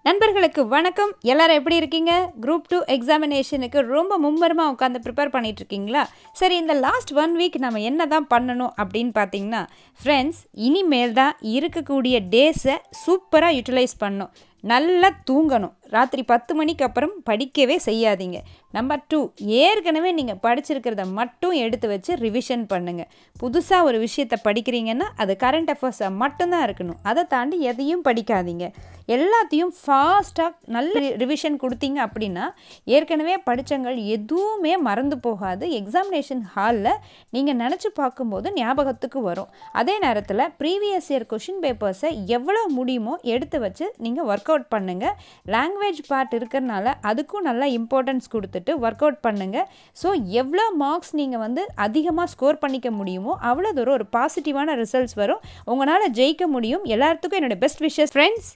நண்பர்களுக்கு வணக்கம். எல்லாரும் எப்படி இருக்கீங்க? குரூப் 2 எக்ஸாமினேஷனுக்கு ரொம்ப மும்மரமாக உட்காந்து ப்ரிப்பேர் பண்ணிட்டு இருக்கீங்களா? சரி, இந்த லாஸ்ட் 1 வீக் நம்ம என்ன தான் பண்ணணும் அப்படின்னு பார்த்தீங்கன்னா, ஃப்ரெண்ட்ஸ், இனிமேல் தான் இருக்கக்கூடிய டேஸை சூப்பராக யூட்டிலைஸ் பண்ணணும். நல்லா தூங்கணும். ராத்திரி 10 மணிக்கு அப்புறம் படிக்கவே செய்யாதீங்க. நம்பர் 2, ஏற்கனவே நீங்கள் படிச்சிருக்கிறத மட்டும் எடுத்து வச்சு ரிவிஷன் பண்ணுங்கள். புதுசாக ஒரு விஷயத்தை படிக்கிறீங்கன்னா அது கரண்ட் அஃபேர்ஸாக மட்டும்தான் இருக்கணும். அதை தாண்டி எதையும் படிக்காதீங்க. எல்லாத்தையும் ஃபாஸ்ட்டாக நல்ல ரிவிஷன் கொடுத்தீங்க அப்படின்னா ஏற்கனவே படித்தங்கள் எதுவுமே மறந்து போகாது. எக்ஸாமினேஷன் ஹாலில் நீங்கள் நினச்சி பார்க்கும்போது ஞாபகத்துக்கு வரும். அதே நேரத்தில் ப்ரீவியஸ் இயர் கொஷின் பேப்பர்ஸை எவ்வளோ முடியுமோ எடுத்து வச்சு நீங்கள் ஒர்க் அவுட் பண்ணுங்கள். லாங்குவேஜ் பார்ட் இருக்கிறனால அதுக்கும் நல்லா இம்பார்ட்டன்ஸ் கொடுத்துட்டு ஒர்க் அவுட் பண்ணுங்கள். ஸோ எவ்வளோ மார்க்ஸ் நீங்கள் அதிகமாக ஸ்கோர் பண்ணிக்க முடியுமோ அவ்வளோ தூரம் ஒரு பாசிட்டிவான ரிசல்ட்ஸ் வரும். உங்களால் ஜெயிக்க முடியும். எல்லாத்துக்கும் என்னோடய பெஸ்ட் விஷஸ் ஃப்ரெண்ட்ஸ்.